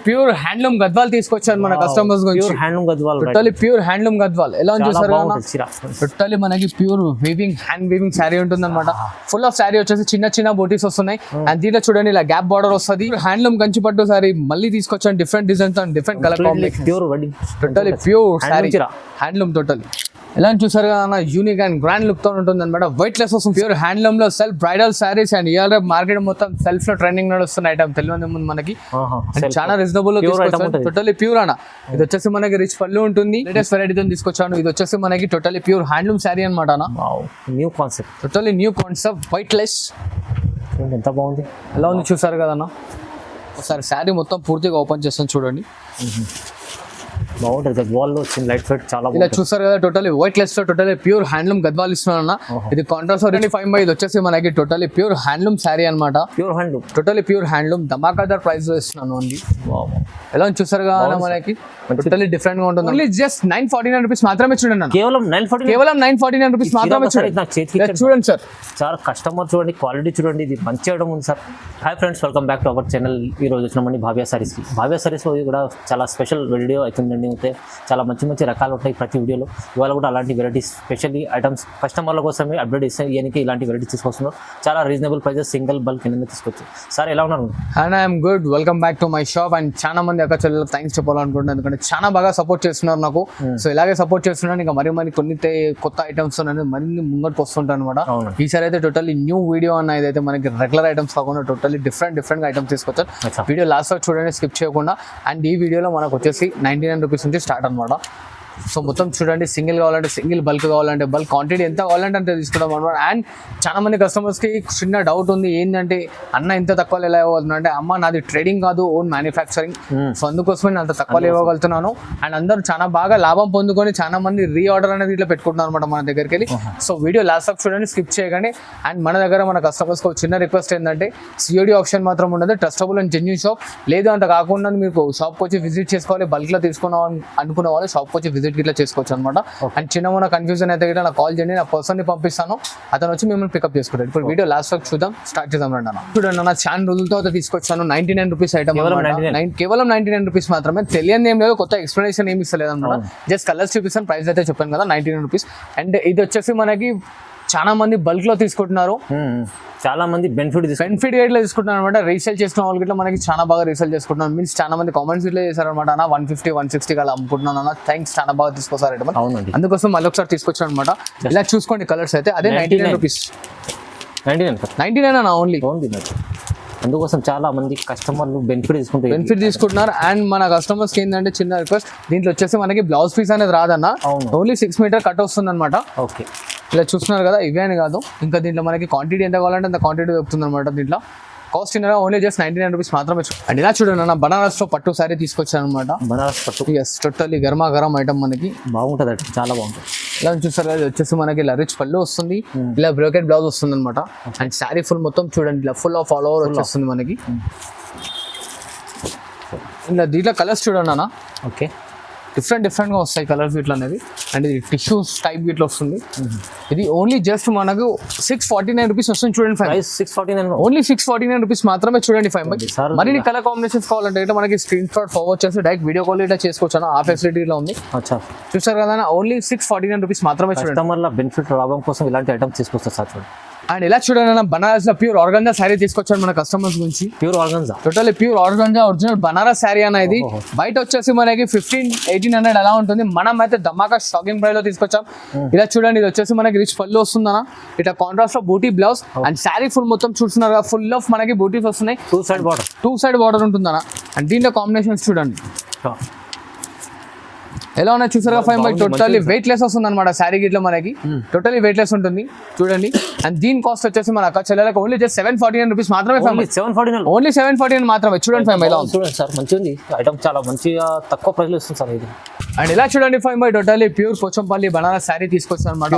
Pure handloom Gadwal తీసుకొచ్చారు మన customers గురించి. Totally pure handloom Gadwal. ఎలా చూసారు టోటలీ మనకి pure weaving hand weaving sari ఉంటుంది అనమాట. ఫుల్ ఆఫ్ శారీ వచ్చేసి చిన్న చిన్న బోటీస్ వస్తున్నాయి. అండ్ దీంట్లో చూడండి ఇలా గ్యాప్ బార్డర్ వస్తుంది. హ్యాండ్లూమ్ కంచి పట్టు శారీ మళ్ళీ తీసుకొచ్చాను different designs and different colour combination. Totally pure sari handloom total. ఎలా చూసారు కదా యూనిక్ అండ్ గ్రాండ్ లుక్ తో ఉంటుంది అనమాట. వైట్ లెస్ వస్తుంది. ప్యూర్ హ్యాండ్లూమ్ లో self bridal saris and year market మొత్తం సెల్ఫ్ లో ట్రెండింగ్ నడుస్తున్న ఐటమ్ తెలియదు ముందు మనకి. చాలా రీజనబుల్ టోటలీ ప్యూర్ అన్న. ఇది వచ్చేసి మనకి రిచ్ పళ్ళు ఉంటుంది. లేటెస్ట్ వెరైటీతో తీసుకొచ్చాను. ఇది వచ్చేసి మనకి టోటలీ ప్యూర్ హ్యాండ్లూమ్ శారీ అనమాట. New concept, totally new concept. White less ఎంత బాగుంది. ఎలా ఉంది చూసారు కదన్న. ఒకసారి శారీ మొత్తం పూర్తిగా ఓపెన్ చేస్తాను చూడండి. బాగుంటుంది. గద్వాల్ లో వచ్చిన లైట్ ఫిట్ చాలా ఇలా చూసారు కదా. టోటలీ వైట్ లెస్ లో టోటలీ ప్యూర్ హ్యాండ్లూమ్ గద్వాల్ ఇస్తున్నాను. ఇది కాంట్రాస్ట్ 25 బై. ఇది వచ్చేసి మనకి టోటలీ ప్యూర్ హ్యాండ్లూమ్ శారీ అనమాట. Pure handloom, totally pure handloom ధమాకాదార్ ప్రైస్ లో ఇస్తున్నాను ఓన్లీ. ఎలా చూసారు కదా మనకి టోటలీ డిఫరెంట్ గా ఉంటుంది. ఓన్లీ జస్ట్ 949 రూపీస్ మాత్రమే చూడండి. కేవలం 949 రూపీస్ మాత్రమే చూడండి సార్. చాలా కస్టమర్ చూడండి, క్వాలిటీ చూడండి. ఇది మంచి ఐటమ్ ఉంది sir. Hi friends, welcome back to our channel. ఈ రోజు వచ్చినామండి భావ్య సారీస్ కి. భావ్య సారీస్ లో కూడా చాలా స్పెషల్ వీడియో అవుతుందండి. అయితే చాలా మంచి మంచి రకాలు ఉంటాయి ప్రతి వీడియోలో. ఇవాళ కూడా అలాంటి వెరైటీస్ స్పెషల్లీ ఐటమ్స్ కస్టమర్ల కోసమే అప్డేట్ ఇస్తాయి. ఇవన్నీ ఇలాంటి వెరైటీస్ తీసుకొస్తున్నారు. చాలా రీజనబుల్ ప్రైజెస్, సింగిల్ బల్క్ కింద తీసుకొచ్చు. సార్ ఎలా ఉన్నారు? And I'm good. Welcome back to my shop. And చాలా మంది అక్క చెల్లెలకు థ్యాంక్స్ చెప్పాలనుకుంటున్నాను. ఎందుకంటే చాలా బాగా సపోర్ట్ చేస్తున్నారు నాకు. సో ఇలాగే సపోర్ట్ చేస్తున్నాను. ఇంకా మరి కొన్ని కొత్త ఐటమ్స్ మరిన్ని ముంగట్కి వస్తుంటాను అనమాట. ఈసారి అయితే టోటల్లీ న్యూ వీడియో అన్న. ఇదైతే మనకి రెగ్యులర్ ఐటమ్స్ కాకుండా టోటల్లీ డిఫరెంట్ ఐటమ్స్ తీసుకొచ్చారు. వీడియో లాస్ట్ వరకు చూడండి, స్కిప్ చేయకుండా. అండ్ ఈ వీడియోలో మనకు వచ్చేసి 99 రూపీస్ నుంచి స్టార్ట్ అనమాట. సో మొత్తం చూడండి. సింగిల్ కావాలంటే సింగిల్, బల్క్ కావాలంటే బల్క్, క్వాంటిటీ ఎంత కావాలంటే అంత తీసుకుంటాం అనమాట. అండ్ చాలా మంది కస్టమర్స్కి చిన్న డౌట్ ఉంది. ఏంటంటే అన్న ఇంత తక్కువ ఎలా ఇవ్వగలుగుతున్నా అంటే, అమ్మ నాది ట్రేడింగ్ కాదు, ఓన్ మ్యానుఫ్యాక్చరింగ్. సో అందుకోసమే నేను అంత తక్కువ ఇవ్వగలుగుతున్నాను. అండ్ అందరూ చాలా బాగా లాభం పొందుకొని చాలా మంది రీఆర్డర్ అనేది ఇట్లా పెట్టుకుంటున్నారు అనమాట మన దగ్గరికి వెళ్ళి. సో వీడియో లాస్ట్ ఆఫ్ చూడండి, స్కిప్ చేయకండి. అండ్ మన దగ్గర మన కస్టమర్స్కి చిన్న రిక్వెస్ట్ ఏంటంటే, సిఓడి ఆప్షన్ మాత్రం ఉండదు. Trustable and genuine shop. లేదు అంత కాకుండా మీకు షాప్కి వచ్చి విజిట్ చేసుకోవాలి, బల్క్లో తీసుకున్నాం అనుకున్న వాళ్ళు షాప్కి వచ్చి విజిట్ ఇట్లా చేసుకోవచ్చు అనమాట. అండ్ చిన్న కన్ఫ్యూజన్ అయితే నాకు కాల్ చేయండి, నా పర్సన్ ని పంపిస్తాను, అతను వచ్చి మిమ్మల్ని పికప్ చేసుకుంటారు. ఇప్పుడు వీడియో లాస్ట్ వరకు చూద్దాం, స్టార్ట్ చేద్దాం రండి అన్న. చూడండి అన్న, చాలా రోజులతో తీసుకొచ్చాను 99 రూపీస్ ఐటమ్. కేవలం 99 రూపీస్ మాత్రమే. తెలియని ఏం లేదు, కొత్త ఎక్స్ప్లెనేషన్ ఏమి ఇస్తలేదు అనమాట. జస్ట్ కలర్స్ చూపిస్తాను, ప్రైస్ అయితే చెప్పాను కదా 99 రూపీస్. అండ్ ఇది వచ్చేసి మనకి చాలా మంది బల్క్ లో తీసుకుంటున్నారు. చాలా మంది బెనిఫిట్ ఇట్లా తీసుకుంటున్నారు అనమాట. రీసేల్ చేసుకున్న వాళ్ళకి ఇట్లా మనకి చాలా బాగా రీసేల్ చేసుకుంటున్నారు. మీన్స్ చాలా మంది కామెంట్స్ ఇట్లా చేశారు అనమాట. అన్న 150, 160 అలా అమ్ముకుంటున్నాను అన్న, థ్యాంక్స్, చాలా బాగా తీసుకొస్తారు. అవునండి, అందుకోసం మళ్ళీ ఒకసారి తీసుకొచ్చాను అనమాట. ఇలా చూసుకోండి కలర్స్ అయితే. అదే 99 రూపీస్. 99 అన్న ఓన్లీ. అందుకోసం చాలా మంది కస్టమర్లు బెనిఫిట్ తీసుకుంటున్నారు. అండ్ మన కస్టమర్స్ కి ఏంటంటే చిన్న రిక్వెస్ట్, దీంట్లో వచ్చేసి మనకి బ్లౌజ్ పీస్ అనేది రాదన్న. ఓన్లీ 6 మీటర్ కట్ వస్తుంది అనమాట. ఓకే, ఇలా చూస్తున్నారు కదా, ఇవే అని కాదు, ఇంకా దీంట్లో మనకి క్వాంటిటీ ఎంత కావాలంటే అంత క్వాంటిటీ దొరుకుతుంది అనమాట. దీంట్లో కాస్ట్ ఓన్లీ జస్ట్ 99 రూపీస్ మాత్రమే. అండ్ ఇలా చూడండి అన్న, బనారస్ లో పట్టు సారీ తీసుకొచ్చాను అనమాట. బనారస్ పట్టు, ఎస్, టోటల్లీ గరం ఐటమ్ మనకి. బాగుంటుంది, చాలా బాగుంటుంది. ఇలా చూస్తారు కదా, వచ్చేసి మనకి ఇలా రిచ్ పళ్ళు వస్తుంది, ఇలా బ్రోకెట్ బ్లౌజ్ వస్తుంది అనమాట. అండ్ శారీ ఫుల్ మొత్తం చూడండి ఇలా ఫుల్ ఆఫ్ ఆల్ ఓవర్ వచ్చేస్తుంది మనకి. ఇలా దీంట్లో కలర్స్ చూడండి అన్న. ఓకే, డిఫరెంట్ గా వస్తాయి కలర్స్ ఇట్లా అనేవి. అండ్ ఇది టిష్యూస్ టైప్ ఇట్లా వస్తుంది. ఇది ఓన్లీ జస్ట్ మనకు 649 రూపీస్ వస్తుంది చూడండి. 649 ఓన్లీ 649 రూపీస్ మాత్రమే చూడండి. 5 మరి కలర్ కాంబినేషన్స్ కావాలంటే ఇట్లా మనకి స్క్రీన్ షాట్ ఫార్వర్డ్ చేసి డైరెక్ట్ వీడియో కాల్ ఇట్లా చేసుకోవచ్చు. ఆ ఫెసిలిటీ లో ఉంది. చూసారు కదా, ఓన్లీ 649 రూపీస్ మాత్రమే చూడండి. కస్టమర్ల బెనిఫిట్ లాభం కోసం ఇలాంటి ఐటమ్స్ తీసుకొస్తారు సార్. చూడండి. అండ్ ఇలా చూడండి అన్న, బనారస్ లో ప్యూర్ ఆర్గంజా శారీ తీసుకొచ్చాను మన కస్టమర్స్ గురించి. Pure organza, totally pure organza original Banaras sari అన్న. ఇది బయట వచ్చేసి మనకి 1500-1800 అలా ఉంటుంది. మనం అయితే ధమాకా షాకింగ్ ప్రైస్ లో తీసుకొచ్చాం. ఇలా చూడండి, ఇది వచ్చేసి మనకి రిచ్ పళ్ళు వస్తుందన్న. ఇట్లా కాంట్రాస్ట్ లో బూటీ బ్లౌజ్ అండ్ శారీ ఫుల్ మొత్తం చూస్తున్నారు కదా, ఫుల్ ఆఫ్ మనకి బూటీస్ వస్తున్నాయి. టూ సైడ్ బార్డర్ ఉంటుందన్న. అండ్ దీంట్లో కాంబినేషన్స్ చూడండి ఎలా ఉన్నాయి చూసారుగా. 5 బై టోటల్లీ వెయిట్ లెస్ వస్తుంది అనమాట. శారీ గిట్లో మనకి టోటల్లీ వెయిట్ లెస్ ఉంటుంది చూడండి. అండ్ దీని కాస్ట్ వచ్చేసి మన అక్క చెల్లెలకు ఓన్లీ జస్ట్ 749 రూపీస్ మాత్రమే. ఓన్లీ 749 మాత్రమే చూడండి. 5 బై చూడండి సార్, మంచిగా ఐటమ్, చాలా మంచిగా తక్కువ ప్రైస్ లో ఇస్తుంది సార్ ఇది. అండ్ ఇలా చూడండి, 5 by totally pure Pochampally Banaras sari తీసుకొచ్చాను అనమాట.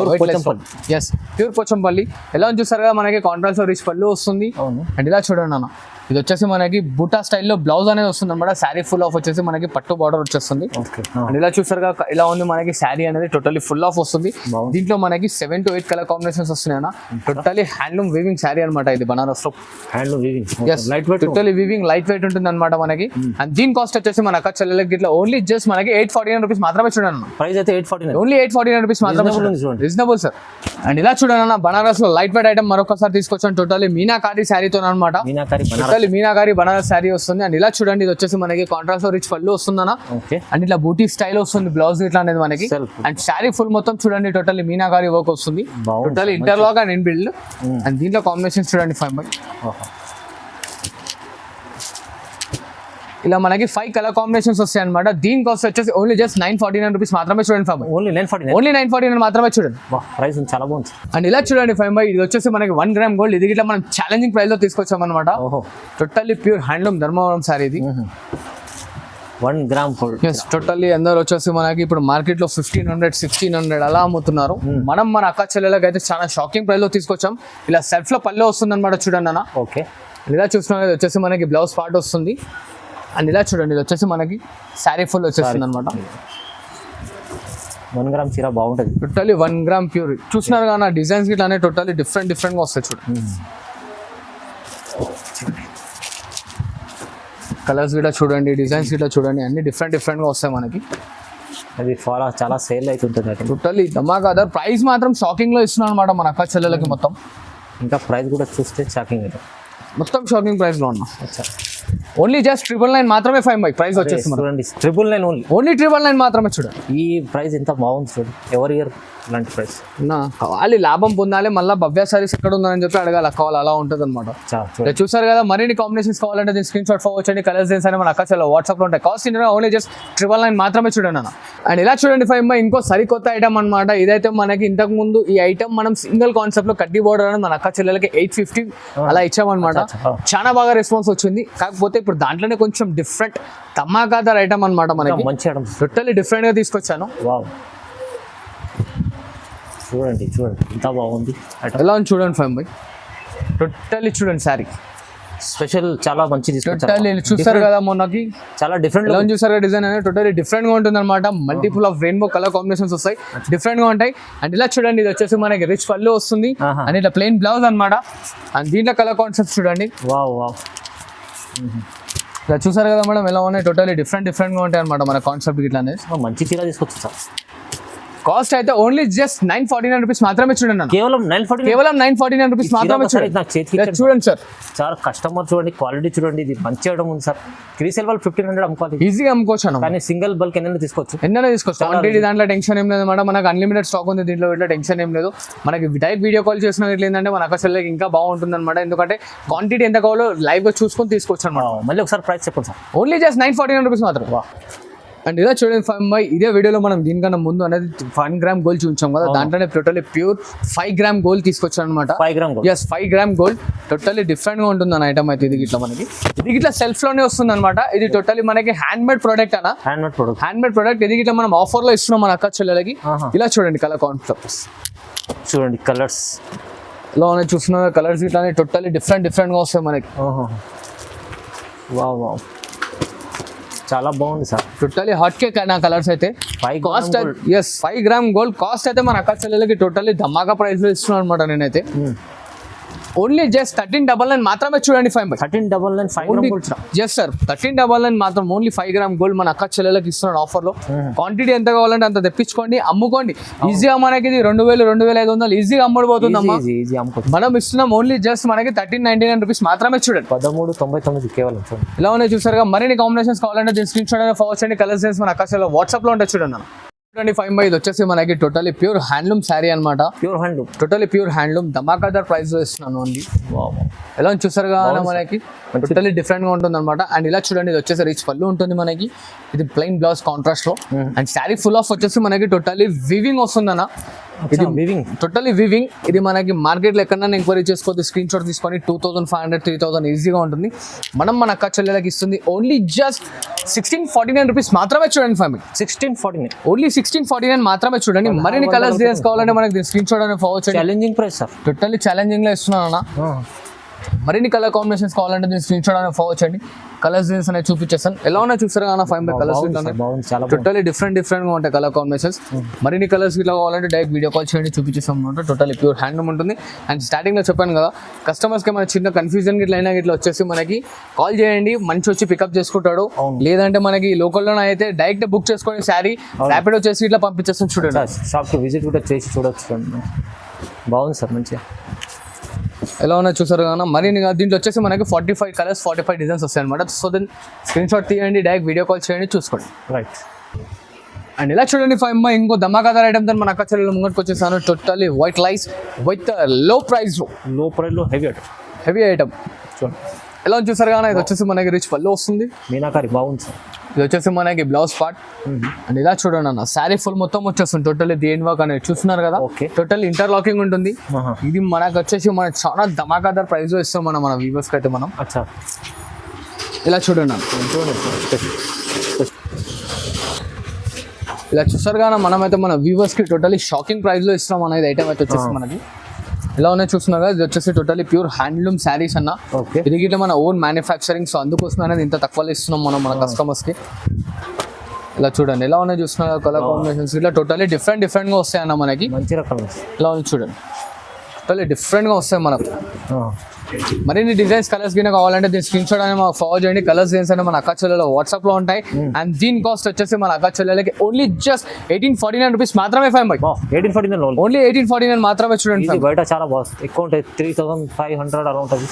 Yes, pure Pochampally. ఎలా చూసారుగా మనకి కాంట్రాస్ట్ రిచ్ పళ్ళు వస్తుంది. అండ్ ఇలా చూడండి అన్న, ఇది వచ్చేసి మనకి బూటా స్టైల్లో బ్లౌజ్ అనేది వస్తుంది అనమాట. శారీ ఫుల్ ఆఫ్ వచ్చేసి మనకి పట్టు బార్డర్ వచ్చేస్తుంది. ఓకే అండ్ ఇలా చూసారుగా ఇలా ఉంది మనకి శారీ అనేది టోటల్లీ ఫుల్ ఆఫ్ వస్తుంది. దీంట్లో మనకి 7 to 8 కలర్ కాంబినేషన్స్ వస్తున్నాయి. టోటల్లీ హ్యాండ్లూమ్ వీవింగ్ శారీ అనమాట. ఇది బనారస్ లో handloom weaving light weight, totally weaving light weight ఉంటుంది అనమాట మనకి. అండ్ దీని కాస్ట్ వచ్చేసి మన అక్క చెల్లెలకి ఇట్లా ఓన్లీ జస్ట్ మనకి 849 రూపీస్ మాత్రమే చూడండి. ప్రైస్ అయితే 849, ఓన్లీ 849 రూపీస్ మాత్రమే చూడండి. Reasonable sir. అండ్ ఇలా చూడండి అన్న, బనారస్ లో లైట్ వెయిట్ ఐటమ్ మరొకసారి తీసుకొచ్చాను. టోటల్లీ మీనాకారి శారీతో అనమాట. మీనాకారి బనారస్ శారీ వస్తుంది. అండ్ ఇలా చూడండి, ఇది వచ్చేసి మనకి కాంట్రాస్ట్ లో రిచ్ పళ్ళు వస్తుందన్న. అండ్ ఇట్లా బూటీ స్టైల్ వస్తుంది బ్లౌజ్ ఇట్లా అనేది మనకి. అండ్ శారీ ఫుల్ మొత్తం చూడండి టోటల్లీ మీనాకారి వర్క్ వస్తుంది. Totally interlock and in build. And దీంట్లో కాంబినేషన్స్ చూడండి 5 ఇలా మనకి 5 కలర్ కాంబినేషన్స్ వస్తాయి అనమాట. దీని కాస్ట్ వచ్చేసి ఓన్లీ జస్ట్ 949 రూపీస్ మాత్రమే చూడండి. ఓన్లీ 949 మాత్రమే చూడండి. ప్రైస్ చాలా బాగుంది. అండ్ ఇలా చూడండి 5 ఇది వచ్చేసి మనకి 1 గ్రామ్ గోల్డ్. ఇది ఇట్లా మనం ఛాలెంజింగ్ ప్రైస్ లో తీసుకొచ్చాం అనమాట. Totally pure handloom Dharmavaram sorry ఇది. 1 గ్రామ్ గోల్డ్. టోటల్లీ అందరూ వచ్చేసి మనకి ఇప్పుడు మార్కెట్ లో 1500 1600 అలా అమ్ముతున్నారు. మనం మన అక్క చెల్లెలకు అయితే చాలా షాకింగ్ ప్రైస్ లో తీసుకొచ్చాం. ఇలా సెల్ఫ్ లో పల్లె వస్తుంది అనమాట. చూడండి అన్న. ఓకే ఇలా చూస్తున్నా వచ్చేసి మనకి బ్లౌజ్ పార్ట్ వస్తుంది. అండ్ ఇలా చూడండి, ఇది వచ్చేసి మనకి శారీ ఫుల్ వచ్చేస్తుంది అనమాట. 1 గ్రామ్ చీర బాగుంటుంది. Totally 1 gram pure. చూస్తున్నారు కానీ డిజైన్స్ గిట్లా అనేది టోటల్లీ డిఫరెంట్ గా వస్తాయి. చూడండి కలర్స్ గిట్లా చూడండి, డిజైన్స్ గిట్లా చూడండి, అన్ని డిఫరెంట్ గా వస్తాయి మనకి. అది చాలా సేల్ అవుతుంటుంది. టోటల్లీ ధమాకా. ప్రైస్ మాత్రం షాకింగ్ లో ఇస్తున్నాం అనమాట మన అక్క చెల్లెలకి. మొత్తం ఇంకా ప్రైస్ కూడా చూస్తే షాకింగ్, మొత్తం షాకింగ్ ప్రైస్ లో ఉన్నా. ఓన్లీ జస్ట్ 999 మాత్రమే 5 ప్రైస్ వచ్చేసి చూడండి. 999 ఓన్లీ 999 మాత్రమే చూడండి. ఈ ప్రైస్ ఎంత బాగుంది చూడండి. ఎవరి ఇయర్ ఇలాంటి ప్రైస్ కావాలి, లాభం పొందాలి. మళ్ళీ భవ్య సారీస్ ఎక్కడ ఉందని చెప్పి అడగాలి. కావాలి అలా ఉంటుంది అనమాట. చూసారు కదా, మరిన్ని కాంబినేషన్స్ కావాలంటే దీని స్క్రీన్ షాట్ ఫోర్ వచ్చండి. కలర్స్ దేని మన అక్క చాలా వాట్సాప్ లో ఉంటాయి. కాస్ట్ ఓన్లీ జస్ట్ 999 మాత్రమే చూడండి అన్న. అండ్ ఇలా చూడండి 5 ఇంకో సరికొత్త ఐటమ్ అనమాట. ఇదైతే మనకి ఇంతకు ముందు ఈ ఐటమ్ మనం సింగిల్ కాన్సెప్ట్ లో కడ్డీ బోర్డర్ అనేది మన అక్క చెల్లెలకి 850 అలా ఇచ్చామన్నమాట. చాలా బాగా రెస్పాన్స్ వచ్చింది. కాకపోతే ఇప్పుడు దాంట్లోనే కొంచెం డిఫరెంట్ ధమాకాదార్ ఐటమ్ అనమాట. మనకి మంచి ఐటమ్, టోటల్లీ డిఫరెంట్ గా తీసుకొచ్చాను. చూడండి ఎంత బాగుంది. ఎలా ఉంది చూడండి 5 టోటల్లీ చూడండి శారీ స్పెషల్ చాలా మంచి టోటల్లీ చూస్తారు కదా మొన్నకి చాలా డిఫరెంట్ ఎలా చూసారు డిజైన్ అనేది టోటల్లీ డిఫరెంట్ గా ఉంటుంది అనమాట. Multiple of rainbow colour combinations వస్తాయి, డిఫరెంట్ గా ఉంటాయి. అండ్ ఇలా చూడండి, ఇది వచ్చేసి మనకి రిచ్ పళ్ళు వస్తుంది అండ్ ఇట్లా ప్లెయిన్ బ్లౌజ్ అనమాట. అండ్ దీంట్లో కలర్ కాన్సెప్ట్ చూడండి. ఇలా చూసారు కదా మేడం ఎలా ఉన్నాయి. టోటల్లీ డిఫరెంట్ గా ఉంటాయి అనమాట మన కాన్సెప్ట్ ఇట్లా అనేది. మంచి చీర తీసుకొచ్చు సార్. కాస్ట్ అయితే ఓన్లీ జస్ట్ 949 రూపీస్ మాత్రమే చూడండి. కేవలం 949 రూపీస్ మాత్రమే చూడండి సార్. చాలా కస్టమర్ చూడండి, క్వాలిటీ చూడండి. ఇది మంచి ఐటమ్ ఉంది సార్. 3 సెల్ 1500 అమ్ముకోవాలి, ఈజీగా అమ్ముకోవచ్చు. కానీ సింగిల్ బల్క్ ఎన్నైనా తీసుకోవచ్చు. క్వాంటిటీ దాంట్లో టెన్షన్ ఏం లేదు మేడం. మనకు అన్లిమిటెడ్ స్టాక్ ఉంది దీంట్లో, ఇట్లా టెన్షన్ ఏం లేదు. మనకి డైరెక్ట్ వీడియో కాల్ చేసిన ఇట్లా ఏంటంటే మన అక్క చెల్లెకి ఇంకా బాగుంటుంది అనమాట. ఎందుకంటే క్వాంటిటీ ఎంత కావాలో లైవ్ గా చూసుకొని తీసుకోవచ్చు అనమాట. మళ్ళీ ఒకసారి ప్రైస్ చెప్పండి సార్. ఓన్లీ జస్ట్ 949 రూపీస్ మాత్రం. అండ్ ఇలా చూడండి 5 ఇదే వీడియోలో మనం దీనికన్నా ముందు అనేది 1 గ్రామ్ గోల్డ్ చూపించాం కదా, దాంట్లోనే టోటల్లీ ప్యూర్ 5 గ్రామ్ గోల్డ్ తీసుకొచ్చాను అనమాట. 5 గ్రామ్ గోల్డ్ టోటల్లీ డిఫరెంట్ గా ఉంటుంది అన్న ఐటమ్ అయితే. ఇది ఇట్లా మనకి ఇది ఇట్లా సెల్ఫ్ లోనే వస్తుంది అనమాట. ఇది టోటల్లీ మనకి హ్యాండ్ మేడ్ ప్రొడక్ట్ అన్న, హ్యాండ్ మేడ్ ప్రొడక్ట్. ఇది ఇట్లా మనం ఆఫర్ లో ఇస్తున్నాం మన అక్క చెల్లెలకి. ఇలా చూడండి కలర్ కాన్సెప్ట్స్ చూడండి, కలర్స్ లో చూస్తున్న కలర్స్ ఇట్లా టోటల్లీ డిఫరెంట్ గా వస్తాయి మనకి. చాలా బాగుంది సార్. టోటల్లీ హాట్ కేక్ నా కలర్స్ అయితే. కాస్ట్ 5 గ్రామ్ గోల్డ్ కాస్ట్ అయితే మన అక్క చెల్లెలకి టోటల్లీ ధమాకా ప్రైస్ లో ఇస్తున్నాను అనమాట నేనైతే. ఓన్లీ జస్ట్ 1399 మాత్రమే చూడండి. 1399 జస్ట్ సార్ 1399 మాత్రం. ఓన్లీ 5 గ్రామ్ గోల్డ్ మన అక్క చెల్లెలకి ఇస్తున్నాను ఆఫర్ లో. క్వాంటిటీ ఎంత కావాలంటే అంత తెప్పించుకోండి, అమ్ముకోండి. ఈజీగా మనకి ఇది 2000 2500 ఈజీగా అమ్ముడుపోతుంది అమ్మా. మనం ఇస్తున్నాం ఓన్లీ జస్ట్ మనకి 1399 రూపీస్ మాత్రమే చూడండి. 1399 కేవలం. ఇలా ఉన్నాయి చూసారుగా. మరిన్ని కాంబినేషన్స్ కావాలంటే దీని స్క్రీన్ షాట్ ఫార్వర్డ్ చేయండి. కలర్స్ మన అక్క చెల్లెలు వాట్సాప్ లో ఉంటాయి చూడండి. 5 ఇది వచ్చేసి మనకి టోటల్లీ ప్యూర్ హ్యాండ్లూమ్ శారీ అనమాట. టోటల్లీ ప్యూర్ హ్యాండ్లూమ్ ధమాకాదార్ ప్రైస్ లో ఇస్తున్నాను ఓన్లీ. ఎలా చూసారు కదా మనకి టోటల్లీ డిఫరెంట్ గా ఉంటుంది అనమాట. అండ్ ఇలా చూడండి, ఇది వచ్చేసి రిచ్ పళ్ళు ఉంటుంది మనకి. ఇది ప్లెయిన్ బ్లౌజ్ కాంట్రాస్ట్ లో. అండ్ శారీ ఫుల్ ఆఫ్ వచ్చేసి మనకి టోటల్లీ వివింగ్ వస్తుంది అన్న. ఇది టోటల్లీ వివింగ్. ఇది మనకి మార్కెట్ లో ఎక్కడైనా ఎంక్వైరీ చేసుకోవచ్చు. స్క్రీన్ షాట్ తీసుకొని 2500 3000 ఈజీగా ఉంటుంది. మనం మన అక్క చెల్లెలకి ఇస్తుంది ఓన్లీ జస్ట్ 1649 రూపీస్ మాత్రమే చూడండి. 1649 ఓన్లీ 1649 మాత్రమే చూడండి. మరిన్ని కలర్స్ డిజైన్స్ కావాలంటే మనకి స్క్రీన్ షాట్ అనేది ఫార్వర్డ్ చేయండి. Challenging price sir. Totally challenging లో ఇస్తున్నాను అన్న. మరిన్ని కలర్ కాంబినేషన్స్ కావాలంటే నేను స్క్రీన్ షాట్ అనేది ఫాలో చేయండి. కలర్స్ డిజైన్స్ అనేది చూపించేస్తాను. ఎలా ఉన్నా చూస్తారు కదా 5 కలర్స్ బాగుంది, చాలా టోటల్లీ డిఫరెంట్ గా ఉంటాయి కలర్ కాంబినేషన్స్. మరిన్ని కలర్స్ ఇట్లా కావాలంటే డైరెక్ట్ వీడియో కాల్ చేయండి, చూపించేస్తాం అనమాట. టోటల్లీ ప్యూర్ హ్యాండ్లూమ్ ఉంటుంది. అండ్ స్టార్టింగ్ లో చెప్పాను కదా, కస్టమర్స్ కి మన చిన్న కన్ఫ్యూజన్ ఇట్లా అయినా ఇట్లా వచ్చేసి మనకి కాల్ చేయండి, మంచి వచ్చి పికప్ చేసుకుంటాడు. లేదంటే మనకి లోకల్లోనే అయితే డైరెక్ట్ బుక్ చేసుకొని శారీ ర్యాపిడ్ వచ్చేసి ఇట్లా పంపించేస్తాం. చూడండి, షాప్ కి విజిట్ కూడా చేసి చూడొచ్చు. బాగుంది సార్, మంచిగా ఎలా ఉన్నా చూసారు కదా. మరి దీంట్లో వచ్చేసి మనకి 45 కలర్స్ 45 డిజైన్స్ వస్తాయి అనమాట. సో దెన్ స్క్రీన్ షాట్ తీయండి, డైరెక్ట్ వీడియో కాల్ చేయండి, చూసుకోండి. రైట్. అండ్ ఇలా చూడండి 5 ఇంకో ధమాకాదార్ ఐటమ్ తో మన అక్క చెల్లెలు ముంగట్కి వచ్చేసాను. టోటల్లీ వైట్ లైస్ విత్ లో ప్రైస్ లో హెవీ ఐటమ్ చూడండి. ఎలా చూసారు కానీ ఇది వచ్చేసి మనకి రిచ్ పళ్ళు వస్తుంది, మీనాకారి బాగుంది సార్. ఇది వచ్చేసి మనకి బ్లౌజ్ పార్ట్. అండ్ ఇలా చూడండి అన్న, శారీ ఫుల్ మొత్తం వచ్చేస్తుంది. టోటల్లీ దేని వర్క్ అనేది చూస్తున్నారు కదా, టోటల్ ఇంటర్లాకింగ్ ఉంటుంది. ఇది మనకు వచ్చేసి మన చాలా ధమాకాదార్ ప్రైస్ లో ఇస్తాం మన వ్యూవర్స్ కి అయితే మనం. అచ్చా, ఇలా చూడండి అన్న, ఇలా చూసారు కానీ మనమైతే మన వ్యూవర్స్ కి టోటలీ షాకింగ్ ప్రైస్ లో ఇస్తున్నాం అనేది ఐటమ్ అయితే వచ్చేసి మనకి. ఎలా ఉన్నాయి చూస్తున్నారు కదా, ఇది వచ్చేసి టోటలీ ప్యూర్ హ్యాండ్లూమ్ శారీస్ అన్న. ఇది గిట్ల మన ఓన్ మ్యానుఫ్యాక్చరింగ్. సో అందుకోసం అనేది ఇంత తక్కువలో ఇస్తున్నాం మనం మన కస్టమర్స్ కి. ఇలా చూడండి ఎలా ఉన్నాయి చూస్తున్నారు కలర్ కాంబినేషన్స్ ఇట్లా టోటలీ డిఫరెంట్ గా వస్తాయి అన్న మనకి. మంచి రకం ఇలా ఉంది చూడండి, టోటలీ డిఫరెంట్ గా వస్తాయి మనకు. మరిన్ని డిజైన్స్ కలర్స్ కింద కావాలంటే దీని స్క్రీన్ షాట్ అనేది మాకు ఫాలో చేయండి. కలర్స్ డిజైన్స్ అంటే మన అక్క చెల్లెలో వాట్సాప్ లో ఉంటాయి. అండ్ దీని కాస్ట్ వచ్చేసి మన అక్క చెల్లెలకి ఓన్లీ జస్ట్ 1849 రూపీస్ మాత్రమే. 1849 ఓన్లీ 1849 మాత్రమే. చూడండి బయట చాలా బాగుంది, ఎక్కువ ఉంటాయి 3500 అలా ఉంటుంది,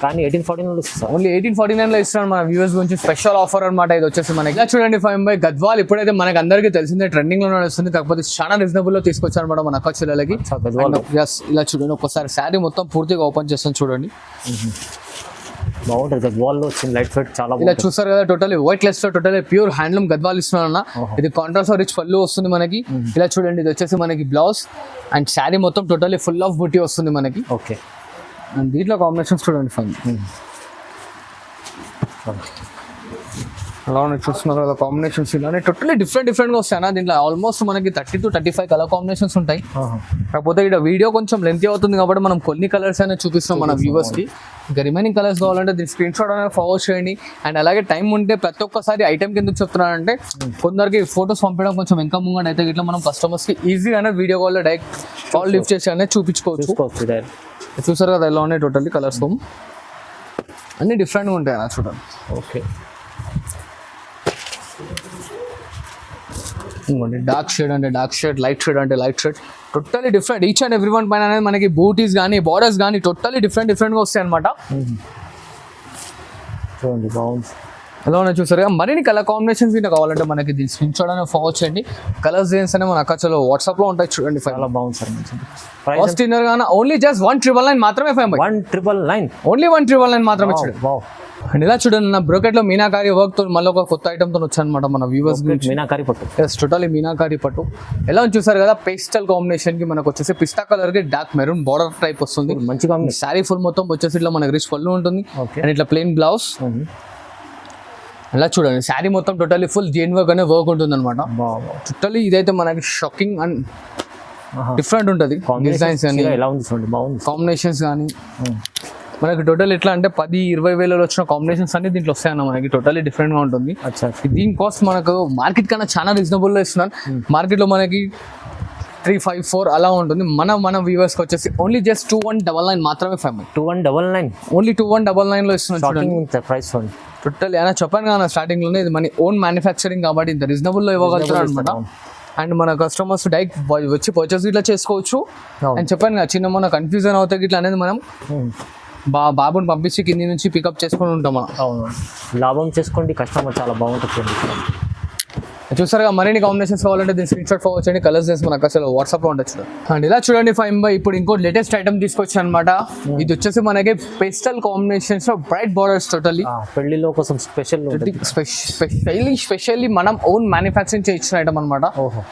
కానీ 1849 ఇస్తాం. ఓన్లీ 1849 లో ఇస్తున్నాను మన వ్యూవర్స్ గురించి స్పెషల్ ఆఫర్ అనమాట. ఇది వచ్చేసి మనకి ఇలా చూడండి 5 గద్వాల్ ఇప్పుడైతే మనకి అందరికీ తెలిసిందే ట్రెండింగ్ లో నడుస్తుంది, కాకపోతే చాలా రీజనబుల్ లో తీసుకొచ్చారు అనమాట మన అక్క చెల్లెలకి. ఇలా చూడండి ఒకసారి శారీ మొత్తం పూర్తిగా ఓపెన్ చేస్తాను చూడండి. బాగుంటుంది గద్వాల్ లో వచ్చింది లైట్ వెయిట్ చాలా. ఇలా చూస్తారు కదా టోటలీ వైట్ లెస్ లో టోటలీ ప్యూర్ హ్యాండ్లూమ్ గద్వాల్ ఇస్తున్నాను. ఇది కాంట్రాస్ట్ రిచ్ పళ్ళు వస్తుంది మనకి. ఇలా చూడండి ఇది వచ్చేసి మనకి బ్లౌజ్ అండ్ శారీ మొత్తం టోటలీ ఫుల్ ఆఫ్ బుట్టి వస్తుంది మనకి. ఓకే. అండ్ దీంట్లో కాంబినేషన్స్ చూడండి ఫైన్. అలా చూస్తున్నారు కదా కాంబినేషన్స్ ఇలానే టోటలీ డిఫరెంట్ గా వస్తాయి అన్న. దీంట్లో ఆల్మోస్ట్ మనకి 30 to 35 కలర్ కాంబినేషన్స్ ఉంటాయి. కాకపోతే ఇక్కడ వీడియో కొంచెం లెంతీ అవుతుంది కాబట్టి మనం కొన్ని కలర్స్ అయినా చూపిస్తున్నాం మన వ్యూవర్స్ కి. ఇంకా రిమైనింగ్ కలర్స్ కావాలంటే దీని స్క్రీన్ షాట్ అనేది ఫార్వర్డ్ చేయండి. అండ్ అలాగే టైం ఉంటే ప్రతి ఒక్కసారి ఐటమ్ కింద చెప్తున్నానంటే కొందరికి ఫొటోస్ పంపించడం కొంచెం ఇంకా ముంగండి అయితే ఇట్లా మనం కస్టమర్స్ కి ఈజీగానే వీడియో కాల్ లో డైరెక్ట్ కాల్ లిఫ్ట్ చేసి అనేది చూపించుకోవచ్చు. చూసారు కదా ఎలా ఉన్నాయి టోటల్లీ కలర్స్ అన్ని డిఫరెంట్గా ఉంటాయి అన్న చూడండి. ఓకే. డార్క్ షేడ్ అంటే డార్క్ షేడ్, లైట్ షేడ్ అంటే light shade, totally different. Each and every one పైన అనేది మనకి బూటీస్ కానీ బార్డర్స్ కానీ టోటలీ డిఫరెంట్గా వస్తాయి అనమాట. చూడండి బాగుంది ఎలా ఉన్నాయి చూసారు. మరిన్ని కలర్ కాంబినేషన్స్ ఇంకా కావాలంటే మనకి దీని స్క్రీన్ షాట్ అనేది ఫాలో చేయండి. కలర్స్ డిజైన్స్ అనేవి మన అక్కచలో వాట్సాప్ లో ఉంటాయి చూడండి. చాలా బాగుంది సార్. ఫస్ట్ ఇన్నర్ గానా ఓన్లీ జస్ట్ 1999 మాత్రమే. 1999 ఓన్లీ 1999 మాత్రమే చూడండి. అండ్ ఇలా చూడండి నా బ్రోకెట్ లో మీనాకారి వర్క్ తో మళ్ళీ ఒక కొత్త ఐటమ్ తో వచ్చానమాట మన వ్యూవర్స్. మీనాకారి పట్టు, టోటలీ మీనాకారి పట్టు. ఎలా చూసారు కదా పేస్టల్ కాంబినేషన్ కి మనకు వచ్చేసి పిస్తా కలర్ కి డార్క్ మెరూన్ బార్డర్ టైప్ వస్తుంది. మంచిగా శారీ ఫుల్ మొత్తం వచ్చేసి ఇట్లా మనకి రిచ్ పళ్ళు ఉంటుంది. అండ్ ఇట్లా ప్లెయిన్ బ్లౌజ్. అలా చూడండి శారీ మొత్తం టోటలీ ఫుల్ జెన్ వర్క్ అనే వర్క్ ఉంటుంది అనమాట. టోటలీ ఇదైతే మనకి షాకింగ్ అండ్ డిఫరెంట్ ఉంటుంది. డిజైన్స్ కానీ కాంబినేషన్స్ కానీ మనకి టోటల్ ఎట్లా అంటే 10-20 వేలలో వచ్చిన కాంబినేషన్స్ అన్ని దీంట్లో వస్తాయన్న మనకి. టోటలీ డిఫరెంట్ గా ఉంటుంది. దీని కాస్ట్ మనకు మార్కెట్ కన్నా చాలా రీజనబుల్ లో ఇస్తున్నారు. మార్కెట్ లో మనకి 354 అలా ఉంటుంది. మన వ్యూవర్స్ కి వచ్చేసి ఓన్లీ జస్ట్ 2199 మాత్రమే. 2199 ఓన్లీ 2199 లో ఇస్తున్నాను ప్రైస్. టోటల్ అయినా చెప్పాను కదా స్టార్టింగ్ లోనే ఇది మన ఓన్ మ్యానుఫ్యాక్చరింగ్ కాబట్టి ఇంత రీజనబుల్ లో ఇవ్వగలుగుతారు అనమాట. అండ్ మన కస్టమర్స్ డైరెక్ట్ వచ్చి పర్చేస్ ఇట్లా చేసుకోవచ్చు. అండ్ చెప్పాను కదా చిన్న మన కన్ఫ్యూజన్ అవుతాయి ఇట్లా అనేది మనం బాబుని పంపించి కింది నుంచి పికప్ చేసుకొని ఉంటాం మనం. అవును, లాభం చేసుకోండి, కస్టమర్ చాలా బాగుంటుంది. చూసారు మరిన్ని కాంబినేషన్స్ కావాలంటే దీని స్క్రీన్ షాట్ ఫార్వర్డ్ చేయండి. కలర్స్ చేసి మనకు అసలు వాట్సాప్ లో ఉండొచ్చు. అండ్ ఇలా చూడండి 5 ఇప్పుడు ఇంకో లేటెస్ట్ ఐటమ్ తీసుకొచ్చాను అనమాట. ఇది వచ్చేసి మనకి పేస్టల్ కాంబినేషన్స్ లో బ్రైట్ బార్డర్స్ టోటలీ పెళ్లిలో కోసం స్పెషల్లీ మనం ఓన్ మ్యానుఫ్యాక్చరింగ్ చేయించిన ఐటమ్ అనమాట.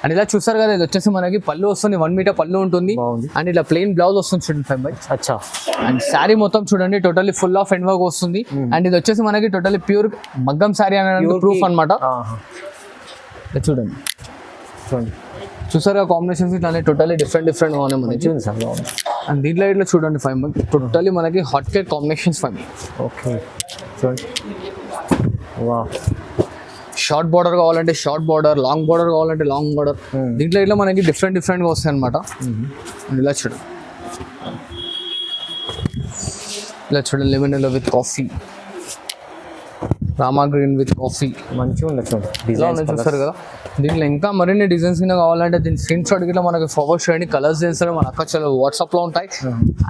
అండ్ ఇలా చూసారు కదా ఇది వచ్చేసి మనకి పళ్ళు వస్తుంది, 1 మీటర్ పళ్ళు ఉంటుంది. అండ్ ఇలా ప్లెయిన్ బ్లౌజ్ వస్తుంది చూడండి 5. అచ్చా. అండ్ శారీ మొత్తం చూడండి totally full of end work వస్తుంది. అండ్ ఇది వచ్చేసి మనకి టోటలీ ప్యూర్ మగ్గం శారీ అనే ప్రూఫ్ అనమాట. చూడండి చూసారా కాంబినేషన్స్ ఇట్లా టోటలీ డిఫరెంట్ గా ఉన్నాయి మనకి. మంచిగా ఉంది సార్, బాగుంది. అండ్ దీంట్లో ఇట్లా చూడండి 5 మంత్ టోటలీ మనకి హాట్ కేక్ కాంబినేషన్స్ 5 ఓకే చూడండి, వా షార్ట్ బార్డర్ కావాలంటే షార్ట్ బార్డర్, లాంగ్ బార్డర్ కావాలంటే లాంగ్ బార్డర్. దీంట్లో ఇట్లా మనకి డిఫరెంట్ గా వస్తాయి అనమాట. ఇలా చూడండి, ఇలా చూడండి lemon yellow with coffee, Rama green with coffee, మంచిగా ఉంది చూడండి ఇలా ఉన్నాయి చూస్తారు కదా. దీంట్లో ఇంకా మరిన్ని డిజైన్స్ కావాలంటే దీని స్క్రీన్ షాట్ గిట్లా మనకి ఫార్వర్డ్ చేయండి. కలర్స్ చేస్తారు మన అక్క చాలా వాట్సాప్ లో ఉంటాయి.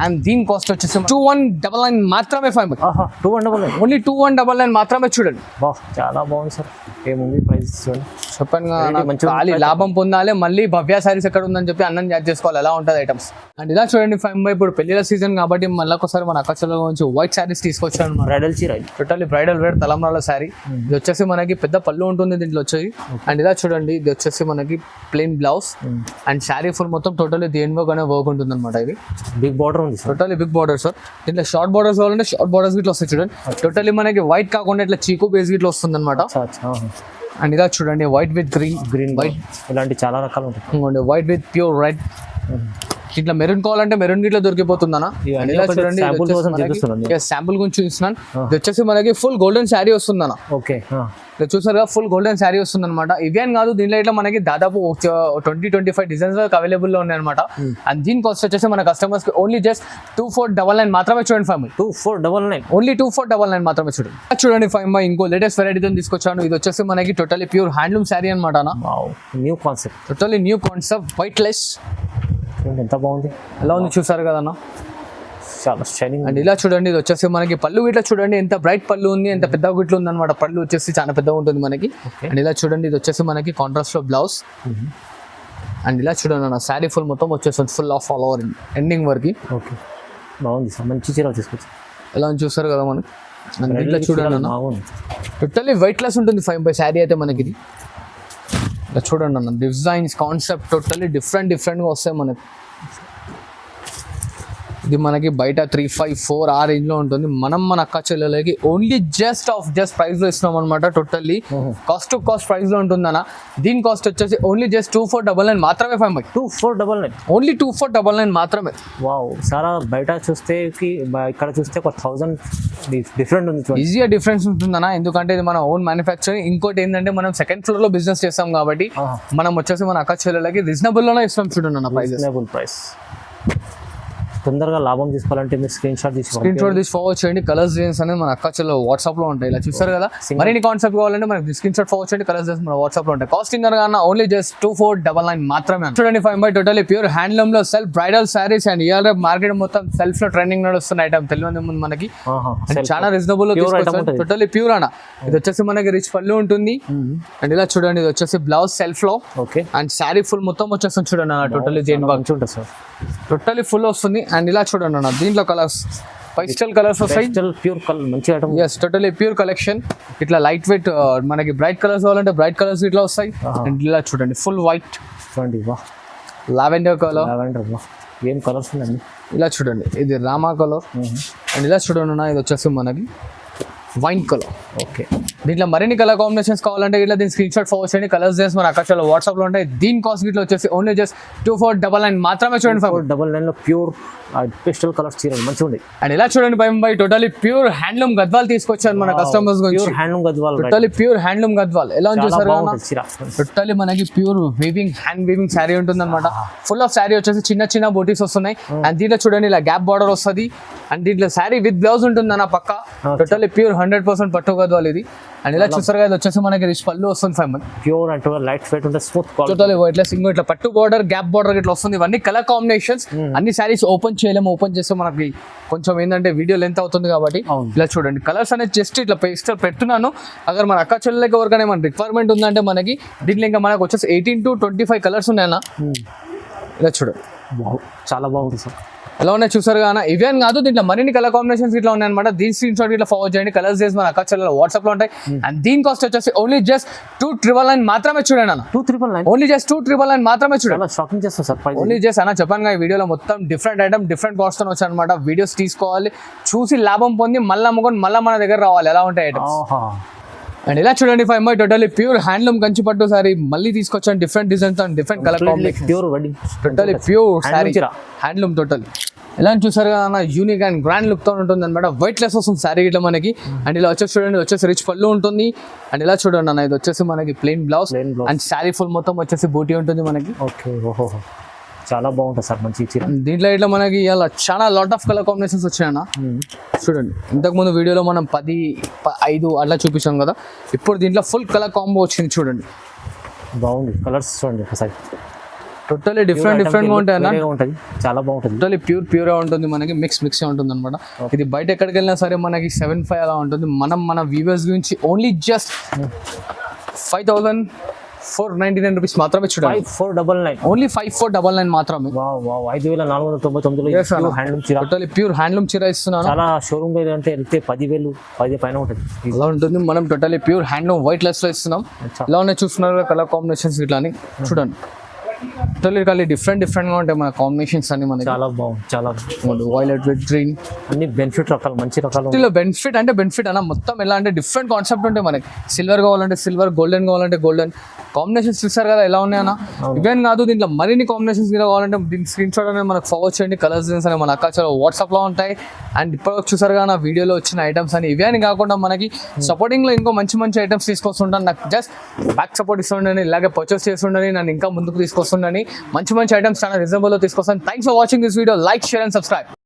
అండ్ దీని కాస్ట్ వచ్చేసి 2199 మాత్రమే 5 మంత్. 2199 ఓన్లీ 2199 మాత్రమే. చూడండి బా చాలా బాగుంది సార్. ఏముంది ప్రైస్ చూడండి, చెప్పాను మంచిగా ఖాళీ లాభం పొందాలి. మళ్ళీ భవ్య సారీస్ ఎక్కడ ఉందని చెప్పి అన్నం యాడ్ చేసుకోవాలి. ఎలా ఉంటుంది ఐటమ్స్. అండ్ ఇలా చూడండి 5 మంత్ ఇప్పుడు పెళ్లిల సీజన్ కాబట్టి మళ్ళీ ఒకసారి మన అక్క చెల్లెల గురించి వైట్ సారీస్ తీసుకొచ్చాను. బ్రైడల్ చీర, టోటల్లీ బ్రైడల్ వేర్ తలంబ్రాల శారీ. ఇది వచ్చేసి మనకి పెద్ద పళ్ళు ఉంటుంది దీంట్లో వచ్చేసి. అండ్ ఇలా చూడండి ఇది వచ్చేసి మనకి plain blouse and sari full మొత్తం టోటల్లీ దేని వర్క్ అనే వర్క్ ఉంటుంది అనమాట. ఇది బిగ్ బార్డర్ ఉంది sir, totally big border sir. దీంట్లో షార్ట్ బార్డర్స్ కావాలంటే షార్ట్ బార్డర్స్ ఇట్లా వస్తాయి చూడండి. టోటల్లీ మనకి వైట్ కాకుండా ఇట్లా చీకు బేస్ ఇట్లా వస్తుంది అనమాట. అండ్ ఇలా చూడండి వైట్ విత్ గ్రీన్ వైట్ ఇలాంటి చాలా రకాలు ఉంటాయి. White with pure red. ఇట్లా మెరూన్ కావాలంటే మెరూన్ గిట్లా దొరికిపోతుందనా. శాంపుల్ గురించి చూస్తున్నాను. ఇది వచ్చేసి మనకి ఫుల్ గోల్డెన్ శారీ వస్తుందన్న. ఓకే చూసారు కదా, ఫుల్ గోల్డెన్ శారీ వస్తుంది అనమాట. ఇవి అని కాదు, దీంట్లో ఇట్లా మనకి దాదాపు 20-25 డిజైన్స్ అవైలబుల్ లో ఉన్నాయి అనమాట. అండ్ దీని కాస్ట్ వచ్చేసి మన కస్టమర్స్ కి ఓన్లీ జస్ట్ 2499 మాత్రమే. చూడండి 5 2499 ఓన్లీ 2499 మాత్రమే. చూడండి 5 మై ఇంకో లేటెస్ట్ వెరైటీతో తీసుకొచ్చాను. ఇది వచ్చేసి మనకి టోటలీ ప్యూర్ హ్యాండ్లూమ్ శారీ అనమాట. New concept, totally new concept, white less. ఎంత బాగుంది, ఎలా ఉంది చూసారు కదన్నా, చాలా షైనింగ్. అండ్ ఇలా చూడండి ఇది వచ్చేసి మనకి పళ్ళు ఇట్లా చూడండి ఎంత బ్రైట్ పళ్ళు ఉంది, ఎంత పెద్ద గుట్లు ఉంది అనమాట. పళ్ళు వచ్చేసి చాలా పెద్దగా ఉంటుంది మనకి. అండ్ ఇలా చూడండి ఇది వచ్చేసి మనకి కాంట్రాస్ట్ లో బ్లౌజ్. అండ్ ఇలా చూడండి అన్న శారీ ఫుల్ మొత్తం వచ్చేస్తుంది full of all over ending వరకు. ఓకే బాగుంది సార్, మంచి చీర తీసుకొచ్చి. ఎలా ఉంది చూసారు కదా మనకి. అండ్ ఇట్లా చూడండి అన్న టోటల్లీ వెయిట్ లెస్ ఉంటుంది 5 బై శారీ అయితే మనకి. ఇది ఇలా చూడండి అన్న డిజైన్స్ కాన్సెప్ట్ టోటల్లీ డిఫరెంట్గా వస్తాయి మనకి. ఇది మనకి బయట 354 ఆ రేంజ్ లో ఉంటుంది. మనం మన అక్క చెల్లెలకి ఓన్లీ జస్ట్ ప్రైస్ లో ఇస్తున్నాం అనమాట. Totally cost to cost price లో ఉంటుందన్న. దీని కాస్ట్ వచ్చేసి ఓన్లీ జస్ట్ 2499 మాత్రమే. 5 మంత్ 2499 ఓన్లీ 2499 మాత్రమే. వావ్, చాలా బయట చూస్తే ఇక్కడ చూస్తే ఒక 1000 డిఫరెంట్ ఉంది. ఈజీగా డిఫరెన్స్ ఉంటుందన్న, ఎందుకంటే ఇది మన ఓన్ మ్యానుఫ్యాక్చరింగ్. ఇంకోటి ఏంటంటే మనం సెకండ్ ఫ్లోర్ లో బిజినెస్ చేస్తాం కాబట్టి మనం వచ్చేసి మన అక్క చెల్లెలకి రీజనబుల్ లోనే ఇస్తాం. చూడండి అన్న ప్రైస్. తొందరగా లాభం తీసుకోవాలంటే మీరు స్క్రీన్ షాట్ తీసి ఫార్వర్డ్ చేయండి. కలర్స్ డిజైన్స్ అనేది మన అక్క చెల్లెలు వాట్సాప్ లో ఉంటాయి. ఇలా చూసారు కదా. మరిన్ని కాన్సెప్ట్ కావాలంటే మనకి స్క్రీన్ షాట్ ఫార్వర్డ్ చేయండి. కలర్స్ డిజైన్స్ మన వాట్సాప్ లో ఉంటాయి. కాస్టింగ్ అనగా ఓన్లీ జస్ట్ 2499 మాత్రమే. చూడండి 5 బై టోటలీ ప్యూర్ హ్యాండ్లూమ్ లో self bridal saris. And year market మొత్తం సెల్ఫ్ లో ట్రెండింగ్ నడుస్తున్న ఐటమ్ తెలియదు ముందు మనకి. చాలా రీజనబుల్ టోటలీ ప్యూర్ అన్న. ఇది వచ్చేసి మనకి రిచ్ పళ్ళు ఉంటుంది. అండ్ ఇలా చూడండి ఇది వచ్చేసి బ్లౌజ్ సెల్ఫ్ లో. ఓకే అండ్ శారీ ఫుల్ మొత్తం వచ్చేస్తుంది చూడండి అన్న. టోటలీ దేని వర్క్ ఉంటుంది సార్, టోటలీ ఫుల్ వస్తుంది. అండ్ ఇలా చూడండి అన్న దీంట్లో కలర్స్ పైస్టల్ కలర్స్ వస్తాయి. ప్యూర్ కలర్ మంచి item. yes totally pure collection. ఇట్లా లైట్ వెయిట్ మనకి బ్రైట్ కలర్స్ కావాలంటే బ్రైట్ కలర్స్ ఇట్లా వస్తాయి. అండ్ ఇలా చూడండి ఫుల్ వైట్ చూడండి, వా లావెండర్ కలర్. వా ఏం కలర్స్ ఉన్నాయండి. ఇలా చూడండి ఇది రామా కలర్. అండ్ ఇలా చూడండి అన్న ఇది వచ్చేసి మనకి వైన్ కలర్. ఓకే దీంట్లో మరిన్ని కలర్ కాంబినేషన్స్ కావాలంటే ఇట్లా దీని స్క్రీన్ షాట్ ఫార్వర్డ్ చేయండి. కలర్స్ చేసి మన అక్కడ వాట్సాప్ లో ఉంటాయి. దీని కాస్ట్ గిట్లా వచ్చేసి ఓన్లీ జస్ట్ 2499 మాత్రమే. చూడండి 2499 లో ప్యూర్ పేస్టల్ కలర్స్ చీరలు మంచిగా ఉంది. అండ్ ఇలా చూడండి by totally pure handloom Gadwal తీసుకొచ్చారు మన కస్టమర్స్ గురించి. Handloom Gadwal, totally pure handloom Gadwal. ఎలా చూసారు టోటలీ మనకి pure weaving hand weaving sari ఉంటుంది అనమాట. ఫుల్ ఆఫ్ శారీ వచ్చేసి చిన్న బోటీస్ వస్తున్నాయి. అండ్ దీంట్లో చూడండి ఇలా గ్యాప్ బార్డర్ వస్తుంది. అండ్ దీంట్లో శారీ విత్ బ్లౌజ్ ఉంటుంది అన్న పక్క. టోటలీ ప్యూర్ 100% పట్టు గద్వాల్ ఇది. అండ్ ఇలా చూసారు కదా వచ్చేసి మనకి రిచ్ పళ్ళు వస్తుంది 5 మంత్. ప్యూర్ అంటే లైట్ వెయిట్ ఉంటుంది, స్మూత్ టోటలీ ఇట్లా సింగిల్ ఇట్లా పట్టు బార్డర్ గ్యాప్ బార్డర్ ఇట్లా వస్తుంది. ఇవన్నీ కలర్ కాంబినేషన్స్. అన్ని శారీస్ ఓపెన్ చేయలేము, ఓపెన్ చేస్తే మనకి కొంచెం ఏంటంటే వీడియో లెంత్ అవుతుంది కాబట్టి ఇలా చూడండి. కలర్స్ అనేది జస్ట్ ఇట్లా పేస్టల్ పెడుతున్నాను. అగర్ మన అక్క చెల్లెలకి ఎవరికైనా మన రిక్వైర్మెంట్ ఉందంటే మనకి దీంట్లో ఇంకా మనకు వచ్చేసి 18 to 25 కలర్స్ ఉన్నాయన్న. ఇలా చూడండి చాలా బాగుంటుంది సార్. ఎలా ఉన్నాయి చూసారు కదా. ఇవే కాదు దీంట్లో మరిన్ని కలర్ కాంబినేషన్స్ ఇట్లా ఉన్నాయి అనమాట. దీని స్క్రీన్ షాట్ ఇట్లా ఫార్వర్డ్ చేయండి. కలర్స్ చేసి మన అక్క చెల్లెలు వాట్సాప్ లో ఉంటాయి. అండ్ దీని కాస్ట్ వచ్చేసి ఓన్లీ జస్ట్ 2999 మాత్రమే. చూడండి అన్న 2999 ఓన్లీ జస్ట్ 2999 మాత్రమే. చూడండి షాపింగ్ చేస్తాం సార్. ఓన్లీ జస్ట్ అన్న చెప్పాను ఈ వీడియోలో మొత్తం డిఫరెంట్ ఐటమ్ డిఫరెంట్ కాస్ట్ తో వచ్చాయి అనమాట. వీడియోస్ తీసుకోవాలి, చూసి లాభం పొంది మళ్ళీ అమ్ముకొని మళ్ళీ మన దగ్గర రావాలి. ఎలా ఉంటాయి ఐటమ్స్. అండ్ ఇలా చూడండి five my totally pure handloom Kanchi పట్టు సారీ మళ్ళీ తీసుకొచ్చాను different designs and different colour combination pure wedding totally pure sorry చీర. హ్యాండ్లూమ్ టోటల్ ఎలా అని చూసారు కదా యూనిక్ అండ్ గ్రాండ్ లుక్ తో ఉంటుంది అనమాట వైట్ లెస్ వస్తుంది సారీ ఇట్లా మనకి అండ్ ఇలా వచ్చేసి చూడండి వచ్చేసి రిచ్ పళ్ళు ఉంటుంది అండ్ ఇలా చూడండి అన్న ఇది వచ్చేసి మనకి plain blouse Plain blouse. And sorry full మొత్తం వచ్చేసి బూటీ ఉంటుంది మనకి ఓకే ఓహో చాలా బాగుంటుంది సార్ మంచి చీర దీంట్లో ఇట్లా మనకి ఇలా చాలా లాట్ ఆఫ్ కలర్ కాంబినేషన్స్ వచ్చాయన్న చూడండి ఇంతకుముందు వీడియోలో మనం 5 అట్లా చూపించాం కదా ఇప్పుడు దీంట్లో ఫుల్ కలర్ కాంబో వచ్చింది చూడండి బాగుంది కలర్స్ చూడండి ఒకసారి టోటలీ డిఫరెంట్ గా ఉంటాయి అన్న ఉంటుంది చాలా బాగుంటుంది టోటలీ ప్యూర్ ఉంటుంది మనకి మిక్స్ ఉంటుంది అనమాట ఇది బయట ఎక్కడికి వెళ్ళినా సరే మనకి 7,500 అలా ఉంటుంది మనం మన వ్యూవర్స్ గురించి ఓన్లీ జస్ట్ 5,499 రూపీస్ మాత్రమే చూడాలి 5499 ఓన్లీ 5,499 మాత్రమే వావ్ వావ్ 5,499 హ్యాండ్లూమ్ చీర టోటలీ ప్యూర్ హ్యాండ్లూమ్ చీర ఇస్తున్నాను చాలా షోరూమ్ అంటే వెళ్తే 10,000 పైన ఉంటుంది ఇలా ఉంటుంది మనం totally pure handloom white less లో ఇస్తున్నాం ఇలా ఉన్నాయి చూస్తున్నారు కలర్ కాంబినేషన్స్ ఇట్లా అని చూడండి టోటలీ డిఫరెంట్ గా ఉంటాయి మన కాంబినేషన్స్ అన్ని మనకి చాలా బాగుంది చాలా వైలెట్ విత్ గ్రీన్ అన్ని బెనిఫిట్ రకాలు మంచి రకాలు వీటిలో బెనిఫిట్ అన్న మొత్తం ఎలా అంటే డిఫరెంట్ కాన్సెప్ట్ ఉంటాయి మనకి సిల్వర్ కావాలంటే సిల్వర్ గోల్డెన్ కావాలంటే గోల్డెన్ కాంబినేషన్స్ చూస్తారు కదా ఎలా ఉన్నాయన్న ఇవేం కాదు దీంట్లో మరిన్ని కాంబినేషన్స్ కూడా కావాలంటే దీని స్క్రీన్ షాట్ అనేది మనకు ఫార్వర్డ్ చేయండి కలర్స్ డిజైన్స్ అనేవి మన అక్కడ వాట్సాప్ లో ఉంటాయి అండ్ ఇప్పటివరకు చూసారు కదా నా వీడియోలో వచ్చిన ఐటమ్స్ అని ఇవే అని కాకుండా మనకి సపోర్టింగ్ లో ఇంకో మంచి ఐటమ్స్ తీసుకొస్తుంటాను నాకు జస్ట్ బ్యాక్ సపోర్ట్ ఇస్తుండని ఇలాగే పర్చేస్ చేస్తుండని నన్ను ఇంకా ముందుకు తీసుకొస్తుండని మంచి ఐటమ్స్ చాలా రీజనబుల్ లో తీసుకొస్తాను thanks for watching this video like share and subscribe